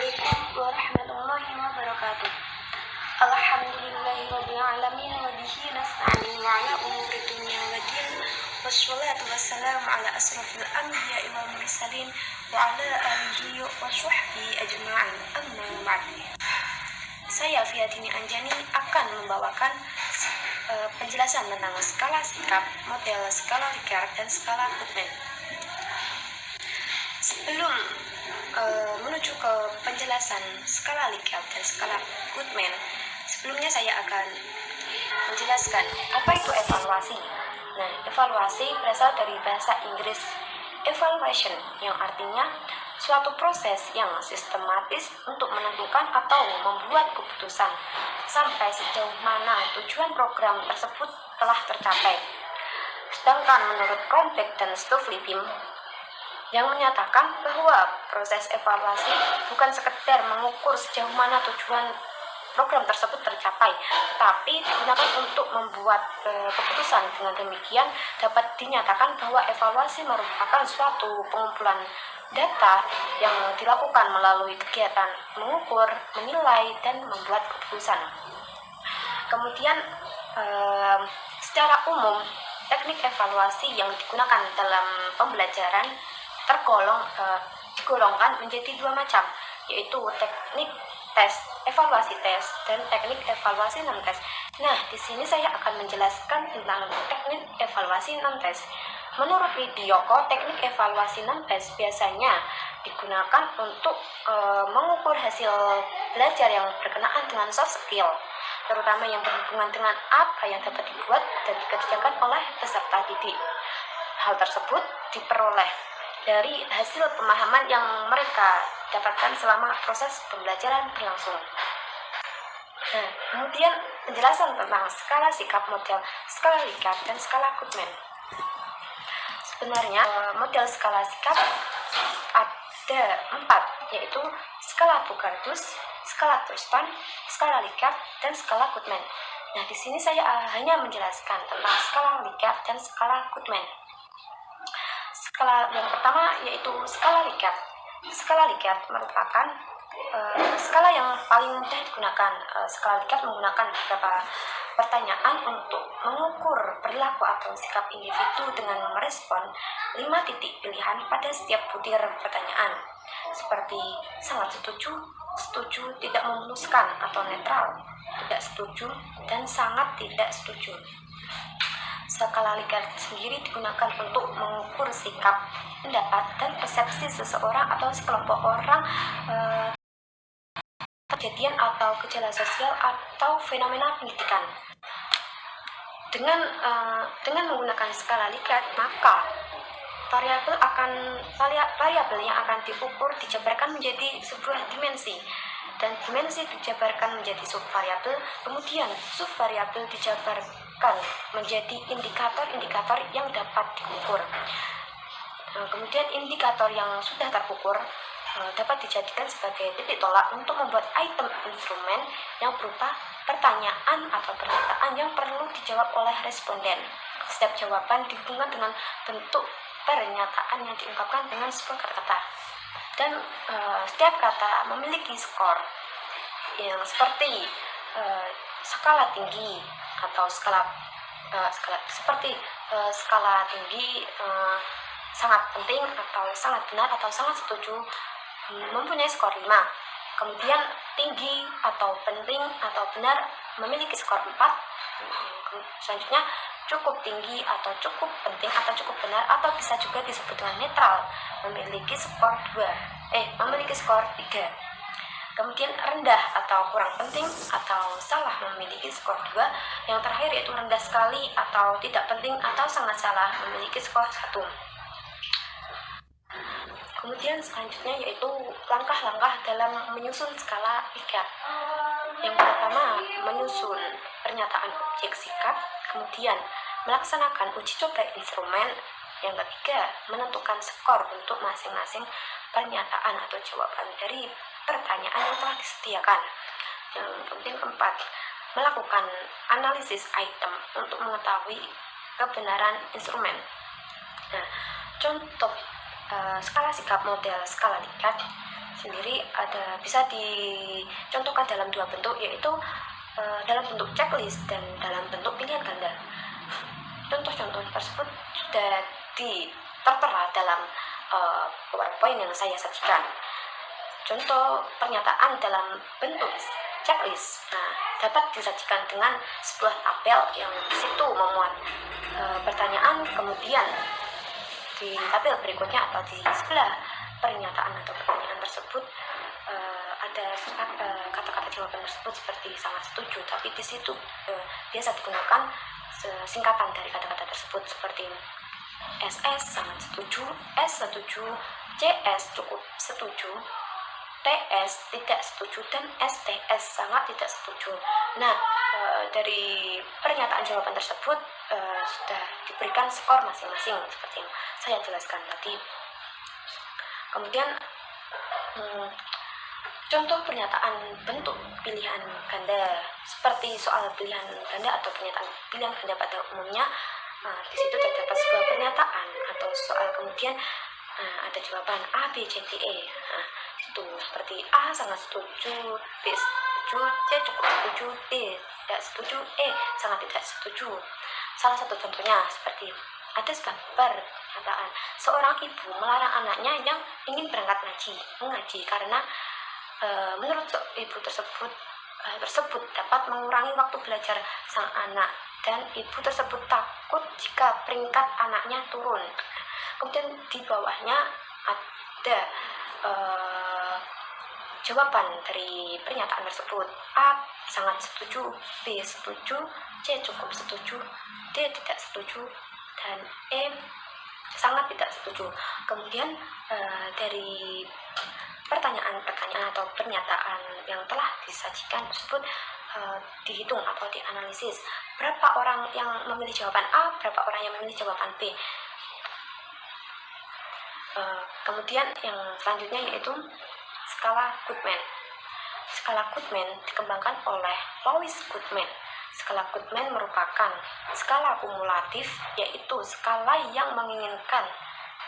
Assalamualaikum warahmatullahi wabarakatuh. Alhamdulillahirabbil alamin wa bihi nasta'in wa ala umuri dunya waddin wassalatu wassalamu ala asrofil anbiya'i wal mursalin wa ala alihi wa sahbihi ajma'in. Amma ba'd. Saya Fiatini Anjani akan membawakan penjelasan tentang skala sikap, model skala Likert dan skala Goodman. Sebelum menuju ke penjelasan skala Likert dan skala Goodman, sebelumnya saya akan menjelaskan apa itu evaluasi. Nah, evaluasi berasal dari bahasa Inggris evaluation, yang artinya suatu proses yang sistematis untuk menentukan atau membuat keputusan sampai sejauh mana tujuan program tersebut telah tercapai. Sedangkan menurut Kronberg dan Stofflipim yang menyatakan bahwa proses evaluasi bukan sekedar mengukur sejauh mana tujuan program tersebut tercapai, tetapi digunakan untuk membuat keputusan. Dengan demikian dapat dinyatakan bahwa evaluasi merupakan suatu pengumpulan data yang dilakukan melalui kegiatan mengukur, menilai, dan membuat keputusan. Kemudian secara umum teknik evaluasi yang digunakan dalam pembelajaran digolongkan menjadi dua macam, yaitu teknik tes, evaluasi tes, dan teknik evaluasi non-tes. Nah, di sini saya akan menjelaskan tentang teknik evaluasi non-tes. Menurut Widyoko, teknik evaluasi non-tes biasanya digunakan untuk mengukur hasil belajar yang berkenaan dengan soft skill, terutama yang berhubungan dengan apa yang dapat dibuat dan dikerjakan oleh peserta didik. Hal tersebut diperoleh dari hasil pemahaman yang mereka dapatkan selama proses pembelajaran berlangsung. Nah, kemudian penjelasan tentang skala sikap, model skala Likert dan skala Goodman. Sebenarnya model skala sikap ada 4, yaitu skala Bogardus, skala Thurston, skala Likert, dan skala Goodman. Nah, di sini saya hanya menjelaskan tentang skala Likert dan skala Goodman. Skala yang pertama yaitu skala Likert. Skala Likert merupakan skala yang paling mudah digunakan. Skala Likert menggunakan beberapa pertanyaan untuk mengukur perilaku atau sikap individu dengan merespon 5 titik pilihan pada setiap butir pertanyaan, seperti sangat setuju, setuju, tidak memuluskan atau netral, tidak setuju, dan sangat tidak setuju. Skala Likert sendiri digunakan untuk mengukur sikap, pendapat, dan persepsi seseorang atau sekelompok orang kejadian atau gejala sosial atau fenomena pendidikan. Dengan menggunakan skala Likert, maka variabel yang akan diukur dijabarkan menjadi sebuah dimensi, dan dimensi dijabarkan menjadi subvariabel, kemudian subvariabel dijabarkan menjadi indikator-indikator yang dapat diukur. Kemudian indikator yang sudah terukur dapat dijadikan sebagai titik tolak untuk membuat item instrumen yang berupa pertanyaan atau pernyataan yang perlu dijawab oleh responden. Setiap jawaban dihubungkan dengan bentuk pernyataan yang diungkapkan dengan sebuah kata-kata, dan setiap kata memiliki skor yang seperti skala tinggi atau skala tinggi, sangat penting atau sangat benar atau sangat setuju, mempunyai skor 5. Kemudian tinggi atau penting atau benar memiliki skor 4. Selanjutnya cukup tinggi atau cukup penting atau cukup benar atau bisa juga disebut dengan netral memiliki skor 3. Kemudian rendah atau kurang penting atau salah memiliki skor 2. Yang terakhir yaitu rendah sekali atau tidak penting atau sangat salah memiliki skor 1. Kemudian selanjutnya yaitu langkah-langkah dalam menyusun skala Likert. Yang pertama, menyusun pernyataan objek sikap, kemudian melaksanakan uji coba instrumen. Yang ketiga, menentukan skor untuk masing-masing pernyataan atau jawaban dari pertanyaan yang telah disediakan. Yang kemudian keempat, melakukan analisis item untuk mengetahui kebenaran instrumen. Nah, contoh skala sikap model skala Likert sendiri bisa dicontohkan dalam dua bentuk, yaitu dalam bentuk checklist dan dalam bentuk pilihan ganda. Contoh-contoh tersebut sudah tertera dalam PowerPoint yang saya sajikan. Contoh pernyataan dalam bentuk checklist dapat disajikan dengan sebuah tabel yang di situ memuat pertanyaan, kemudian di tabel berikutnya atau di sebelah pernyataan atau pertanyaan tersebut ada kata-kata jawaban tersebut seperti sangat setuju, tapi di situ biasa digunakan singkatan dari kata-kata tersebut seperti SS sangat setuju, S setuju, CS cukup setuju, TS tidak setuju, dan STS sangat tidak setuju. Nah, dari pernyataan jawaban tersebut sudah diberikan skor masing-masing seperti yang saya jelaskan tadi. Kemudian contoh pernyataan bentuk pilihan ganda seperti soal pilihan ganda atau pernyataan pilihan ganda pada umumnya. Di situ terdapat sebuah pernyataan atau soal, kemudian ada jawaban A, B, C, D, E. Itu seperti A sangat setuju, B setuju, C cukup setuju, D tidak setuju, E sangat tidak setuju. Salah satu contohnya seperti ada sebuah pernyataan seorang ibu melarang anaknya yang ingin berangkat mengaji karena menurut ibu tersebut dapat mengurangi waktu belajar sang anak, dan ibu tersebut takut jika peringkat anaknya turun. Kemudian di bawahnya ada jawaban dari pernyataan tersebut. A sangat setuju, B setuju, C cukup setuju, D tidak setuju, dan E sangat tidak setuju. Kemudian dari pertanyaan-pertanyaan atau pernyataan yang telah disajikan tersebut dihitung atau dianalisis. Berapa orang yang memilih jawaban A, berapa orang yang memilih jawaban B. Kemudian yang selanjutnya yaitu skala Goodman. Skala Goodman dikembangkan oleh Louis Goodman. Skala Goodman merupakan skala kumulatif, yaitu skala yang menginginkan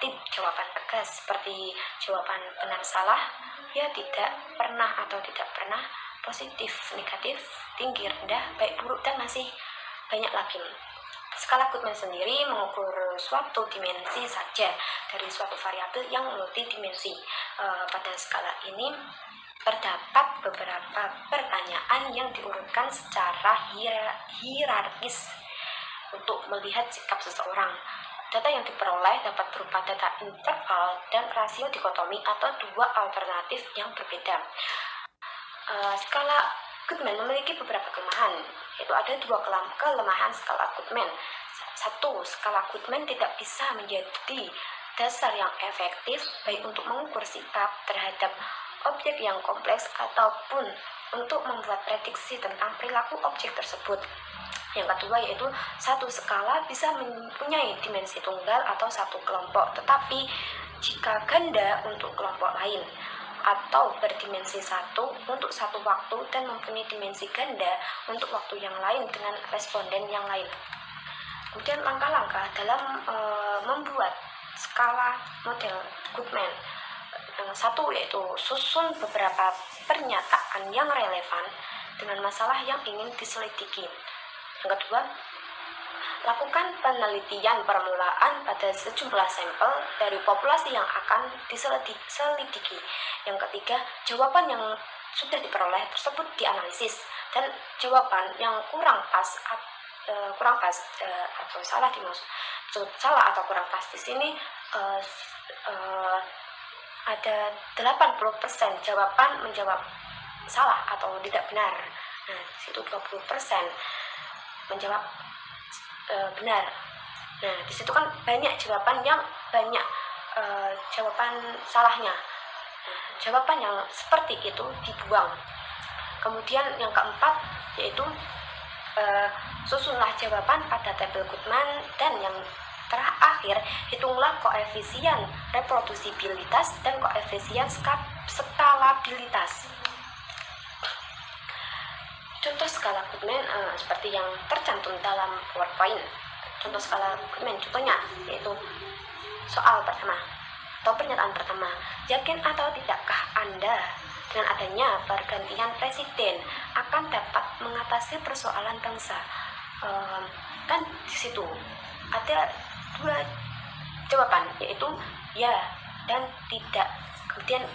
tip jawaban tegas seperti jawaban benar salah, ya tidak, pernah atau tidak pernah, positif, negatif, tinggi, rendah, baik, buruk, dan masih banyak lagi. Skala Goodman sendiri mengukur suatu dimensi saja dari suatu variabel yang multidimensi. Pada skala ini terdapat beberapa pertanyaan yang diurutkan secara hierarkis untuk melihat sikap seseorang. Data yang diperoleh dapat berupa data interval dan rasio dikotomi atau dua alternatif yang berbeda. Skala Goodman memiliki beberapa kelemahan, yaitu ada dua kelemahan skala Goodman. Satu, skala Goodman tidak bisa menjadi dasar yang efektif baik untuk mengukur sikap terhadap objek yang kompleks ataupun untuk membuat prediksi tentang perilaku objek tersebut. Yang kedua yaitu satu skala bisa mempunyai dimensi tunggal atau satu kelompok, tetapi jika ganda untuk kelompok lain, atau berdimensi satu untuk satu waktu dan mempunyai dimensi ganda untuk waktu yang lain dengan responden yang lain. Kemudian langkah-langkah dalam membuat skala model Goodman. Yang satu yaitu susun beberapa pernyataan yang relevan dengan masalah yang ingin diselidiki. Yang kedua, lakukan penelitian permulaan pada sejumlah sampel dari populasi yang akan diselidiki. Yang ketiga, jawaban yang sudah diperoleh tersebut dianalisis, dan jawaban yang kurang pas atau salah dimaksud salah atau kurang pas di sini ada 80% jawaban menjawab salah atau tidak benar. Nah, situ 20% menjawab benar. Nah, di situ kan banyak jawaban yang banyak jawaban salahnya. Nah, jawaban yang seperti itu dibuang. Kemudian yang keempat yaitu susunlah jawaban pada tabel Goodman, dan yang terakhir hitunglah koefisien reprodusibilitas dan koefisien skalabilitas. Contoh skala Goodman seperti yang tercantum dalam PowerPoint. Contoh skala Goodman contohnya yaitu soal pertama. Atau pernyataan pertama, yakin atau tidakkah Anda dengan adanya pergantian presiden akan dapat mengatasi persoalan bangsa? Kan di situ ada dua jawaban, yaitu ya dan tidak. Kemudian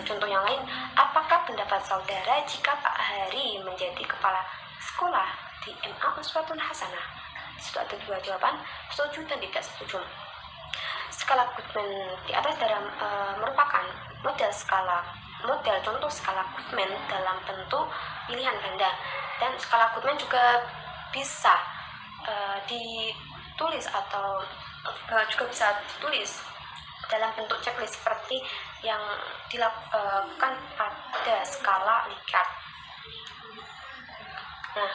contoh yang lain, apakah pendapat saudara jika Pak Hari menjadi kepala sekolah di MA Uswatun Hasanah? Di situ ada dua jawaban, setuju dan tidak setuju. Skala Goodman di atas merupakan model contoh skala Goodman dalam bentuk pilihan ganda, dan skala Goodman juga bisa ditulis atau juga bisa ditulis dalam bentuk checklist seperti yang dilakukan pada skala Likert. Nah,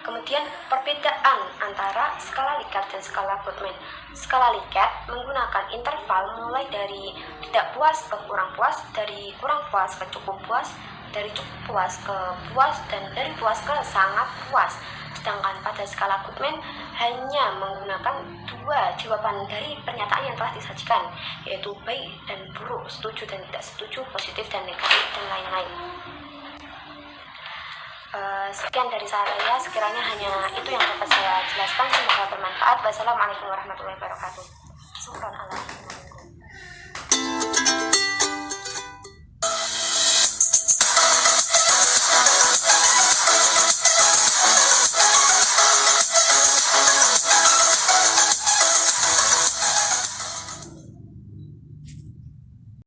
kemudian perbedaan antara skala Likert dan skala Goodman. Skala Likert menggunakan interval mulai dari tidak puas ke kurang puas, dari kurang puas ke cukup puas, dari cukup puas ke puas, dan dari puas ke sangat puas. Sedangkan pada skala Goodman hanya menggunakan dua jawaban dari pernyataan yang telah disajikan, yaitu baik dan buruk, setuju dan tidak setuju, positif dan negatif, dan lain-lain. Sekian dari saya, sekiranya hanya itu yang dapat saya jelaskan. Semoga bermanfaat. Wassalamualaikum warahmatullahi wabarakatuh. Sempurna.